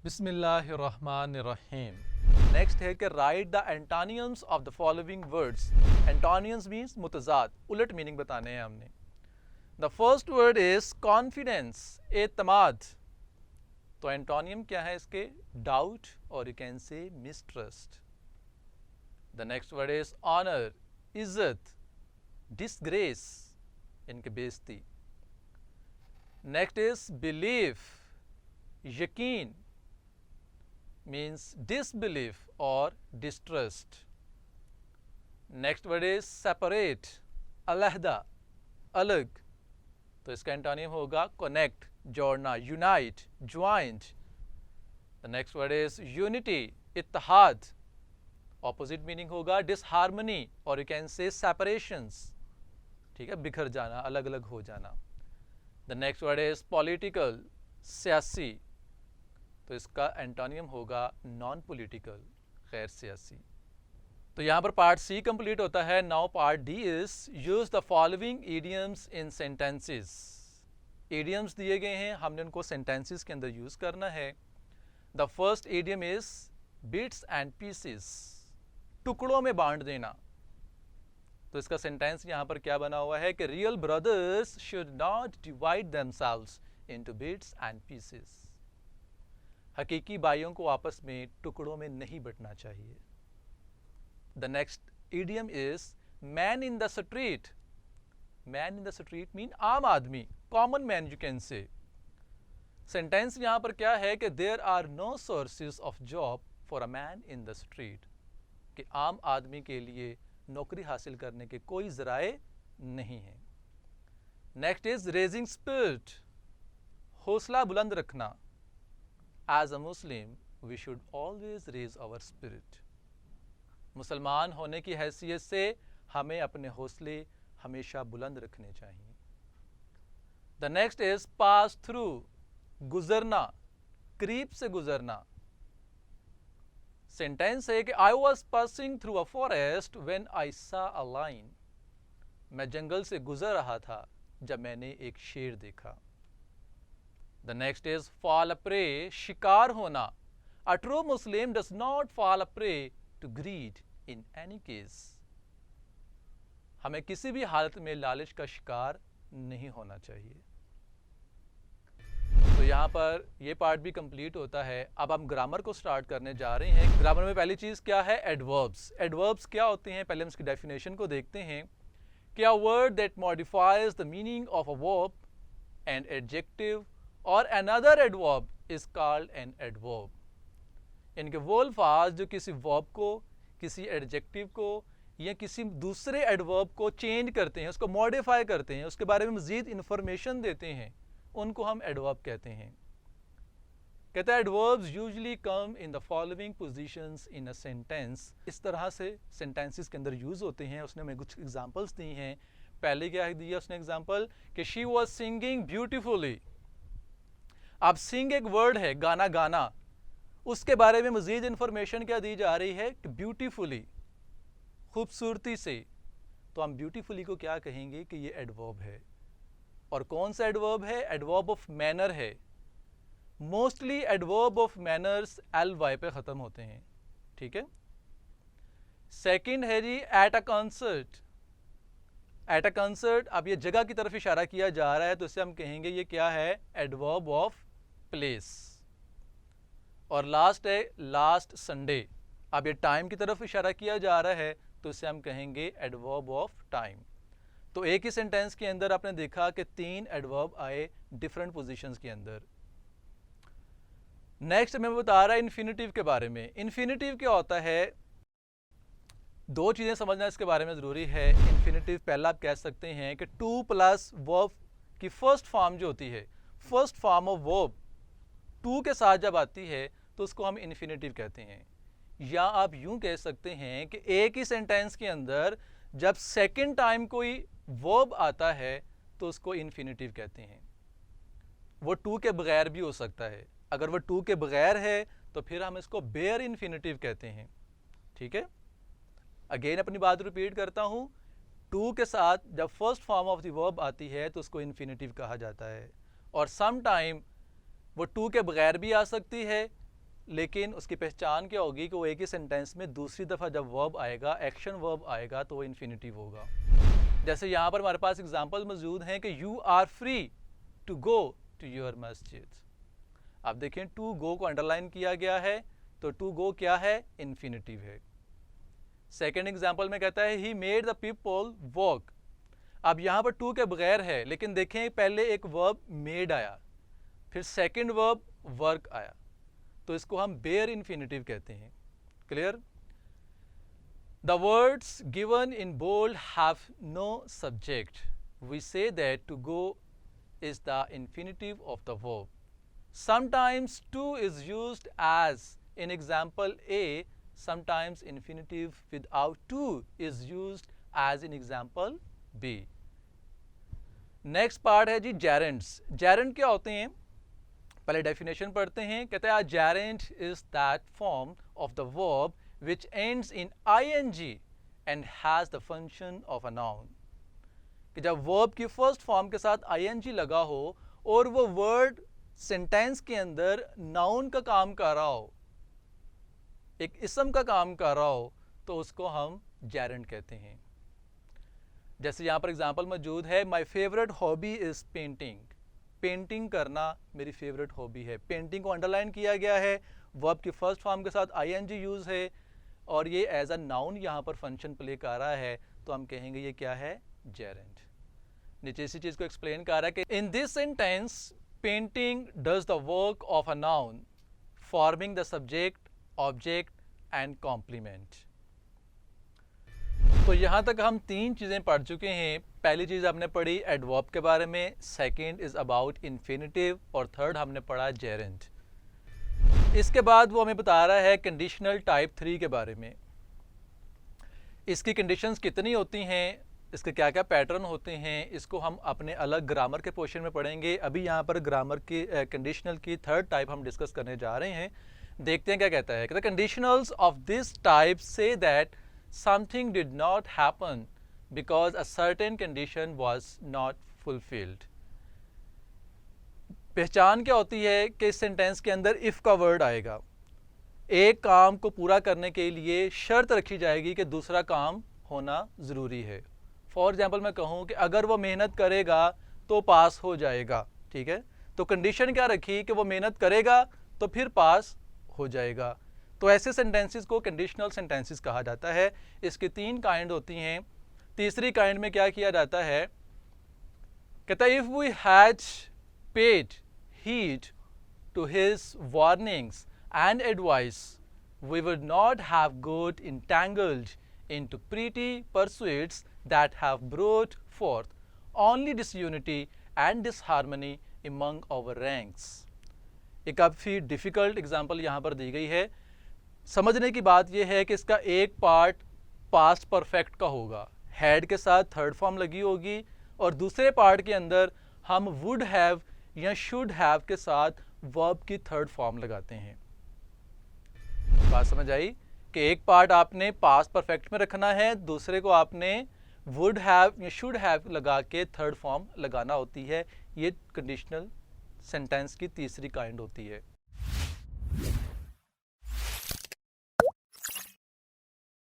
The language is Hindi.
बिस्मिल्लाहिर्रहमानिर्रहीम। नेक्स्ट है कि write the antonyms of the following words. Antonyms means मुतजाद, उलट मीनिंग बताने हैं हमने। The first word is confidence, एतमाद। तो एंटोनियम क्या है इसके? डाउट और you can say mistrust. The next word is honour, इज्जत। डिसग्रेस, इनकी बेइज्जती। नेक्स्ट इज बिलीफ, यकीन means disbelief or distrust. Next word is separate, अलहदा, अलग। तो इसका एंटोनियम होगा connect, जोड़ना, unite, joined. The next word is unity, Ittehad. Opposite meaning होगा disharmony or you can say separations, ठीक है, बिखर जाना, अलग अलग हो जाना। The next word is political, सियासी। तो इसका एंटोनियम होगा नॉन पॉलिटिकल, गैर सियासी। तो यहाँ पर पार्ट सी कंप्लीट होता है। Now part D is use the following idioms in sentences. Idioms दिए गए हैं, हमने उनको सेंटेंसेस के अंदर यूज करना है। The first idiom is bits and pieces, टुकड़ों में बांट देना। तो इसका सेंटेंस यहाँ पर क्या बना हुआ है कि real brothers should not divide themselves into bits and pieces. हकीकी भाइयों को आपस में टुकड़ों में नहीं बंटना चाहिए। The next idiom is man in the street. Man in the street mean आम आदमी, common man you can say. Sentence यहां पर क्या है कि there are no sources of job for a man in the street, कि आम आदमी के लिए नौकरी हासिल करने के कोई जराए नहीं है। नेक्स्ट इज रेजिंग स्पिरिट, हौसला बुलंद रखना। As a Muslim, we should always raise our spirit. मुसलमान होने की हैसियत से हमें अपने हौसले हमेशा बुलंद रखने चाहिए। The next is pass through, गुजरना, करीब से गुजरना। सेंटेंस है कि I was passing through a forest when I saw a lion. मैं जंगल से गुजर रहा था जब मैंने एक शेर देखा। The next is fall a prey, शिकार होना। A true Muslim does not fall a prey to greed in any case. हमें किसी भी हालत में लालच का शिकार नहीं होना चाहिए। तो यहाँ पर ये पार्ट भी कंप्लीट होता है। अब हम ग्रामर को स्टार्ट करने जा रहे हैं। ग्रामर में पहली चीज़ क्या है? एडवर्ब्स। एडवर्ब्स क्या होते हैं, पहले हम इसकी डेफिनेशन को देखते हैं। कि a word that modifies the meaning of a verb, an adjective और another adverb is called an adverb. इनके वो अल्फाज जो किसी वर्ब को, किसी एडजेक्टिव को या किसी दूसरे एडवर्ब को चेंज करते हैं, उसको मॉडिफाई करते हैं, उसके बारे में मजीद इंफॉर्मेशन देते हैं, उनको हम एडवर्ब कहते हैं। कहता है adverbs usually come in the following positions in a sentence. इस तरह से सेंटेंसेस के अंदर यूज होते हैं। उसने हमें कुछ एग्जांपल्स दी हैं। पहले क्या दिया उसने एग्जांपल कि शी वाज सिंगिंग ब्यूटीफुली। अब सिंग एक वर्ड है, गाना गाना, उसके बारे में मजीद इंफॉर्मेशन क्या दी जा रही है कि ब्यूटीफुली, खूबसूरती से। तो हम ब्यूटीफुली को क्या कहेंगे कि ये एडवर्ब है। और कौन सा एडवर्ब है? एडवर्ब ऑफ मैनर है। Mostly adverb of manners L Y पे ख़त्म होते हैं, ठीक है। सेकंड है जी at a concert. At a concert, अब ये जगह की तरफ इशारा किया जा रहा है, तो इससे हम कहेंगे ये क्या है? Adverb of place. और लास्ट है लास्ट संडे। अब ये टाइम की तरफ इशारा किया जा रहा है, तो इसे हम कहेंगे एडवर्ब ऑफ टाइम। तो एक ही सेंटेंस के अंदर आपने देखा कि 3 एडवर्ब आए डिफरेंट पोजीशंस के अंदर। नेक्स्ट मैं बता रहा है इन्फिनिटिव के बारे में। इन्फिनिटिव क्या होता है? 2 चीज़ें समझना इसके बारे में ज़रूरी है। इन्फिनिटिव पहला आप कह सकते हैं कि 2 प्लस वर्ब की फर्स्ट फॉर्म जो होती है, फर्स्ट फॉर्म ऑफ वर्ब 2 के साथ जब आती है तो उसको हम इन्फिनिटिव कहते हैं। या आप यूं कह सकते हैं कि एक ही सेंटेंस के अंदर जब सेकंड टाइम कोई वर्ब आता है तो उसको इन्फिनिटिव कहते हैं। वो 2 के बगैर भी हो सकता है। अगर वो 2 के बगैर है तो फिर हम इसको बेयर इन्फिनिटिव कहते हैं, ठीक है। अगेन अपनी बात रिपीट करता हूं, 2 के साथ जब first form of the verb आती है तो उसको इन्फिनिटिव कहा जाता है। और सम टाइम वो 2 के बगैर भी आ सकती है, लेकिन उसकी पहचान क्या होगी कि वो एक ही सेंटेंस में दूसरी दफ़ा जब वर्ब आएगा, एक्शन वर्ब आएगा, तो वो इन्फिनिटिव होगा। जैसे यहाँ पर हमारे पास एग्जांपल मौजूद हैं कि you are free to go to your मस्जिद। आप देखें टू गो को अंडरलाइन किया गया है, तो टू गो क्या है? इन्फिनिटिव है। सेकेंड एग्जाम्पल में कहता है he made the people walk. अब यहाँ पर टू के बगैर है, लेकिन देखें पहले एक वर्ब मेड आया, फिर सेकेंड वर्ब वर्क आया, तो इसको हम बेयर इन्फिनिटिव कहते हैं। Clear? The words given in bold have no subject. We say that to go is the infinitive of the verb. Sometimes to is used as in example A, sometimes infinitive without to is used as in example B. Next part है जी gerunds. Gerund क्या होते हैं? पहले डेफिनेशन पढ़ते हैं। कहते हैं gerund is that form of the verb which ends in ing and has the function of a noun। कि जब वर्ब की फर्स्ट फॉर्म के साथ ing लगा हो और वो वर्ड सेंटेंस के अंदर नाउन का काम कर रहा हो, एक इसम का काम कर रहा हो, तो उसको हम gerund कहते हैं। जैसे यहाँ पर एग्जांपल मौजूद है, my favourite hobby is painting. Painting करना मेरी फेवरेट हॉबी है। पेंटिंग को अंडरलाइन किया गया है, वर्ब की फर्स्ट फॉर्म के साथ ing यूज़ है और ये एज अ नाउन यहाँ पर फंक्शन प्ले कर रहा है, तो हम कहेंगे ये क्या है? gerund। नीचे इसी चीज़ को एक्सप्लेन कर रहा है कि in this sentence painting does the work of a noun forming the subject, object and complement. तो यहाँ तक हम तीन चीज़ें पढ़ चुके हैं। पहली चीज़ हमने पढ़ी एडवर्ब के बारे में, सेकेंड इज़ अबाउट इन्फिनिटिव और थर्ड हमने पढ़ा gerund। इसके बाद वो हमें बता रहा है कंडीशनल टाइप 3 के बारे में। इसकी कंडीशंस कितनी होती हैं, इसके क्या क्या पैटर्न होते हैं, इसको हम अपने अलग ग्रामर के पोर्शन में पढ़ेंगे। अभी यहाँ पर ग्रामर की कंडीशनल की थर्ड टाइप हम डिस्कस करने जा रहे हैं। देखते हैं क्या कहता है। कहता है conditionals of this type say that something did not happen because a certain condition was not fulfilled. पहचान क्या होती है कि इस सेंटेंस के अंदर इफ़ का वर्ड आएगा। एक काम को पूरा करने के लिए शर्त रखी जाएगी कि दूसरा काम होना ज़रूरी है। फॉर एग्जांपल मैं कहूँ कि अगर वो मेहनत करेगा तो पास हो जाएगा, ठीक है, तो कंडीशन क्या रखी कि वो मेहनत करेगा तो फिर पास हो जाएगा। तो ऐसे सेंटेंसेस को कंडीशनल सेंटेंसेस कहा जाता है। इसकी तीन काइंड होती हैं। तीसरी काइंड में क्या किया जाता है? कहता है if we had paid heed to his warnings and advice, we would not have got entangled into petty pursuits that have brought forth only disunity and disharmony among our ranks। एक काफ़ी डिफ़िकल्ट एग्जाम्पल यहाँ पर दी गई है। समझने की बात यह है कि इसका एक पार्ट पास्ट परफेक्ट का होगा, हैड के साथ थर्ड फॉर्म लगी होगी, और दूसरे पार्ट के अंदर हम वुड हैव या शुड हैव के साथ वर्ब की थर्ड फॉर्म लगाते हैं। बात समझ आई कि एक पार्ट आपने पास्ट परफेक्ट में रखना है, दूसरे को आपने वुड हैव या शुड हैव लगा के थर्ड फॉर्म लगाना होती है। ये कंडीशनल सेंटेंस की तीसरी काइंड होती है।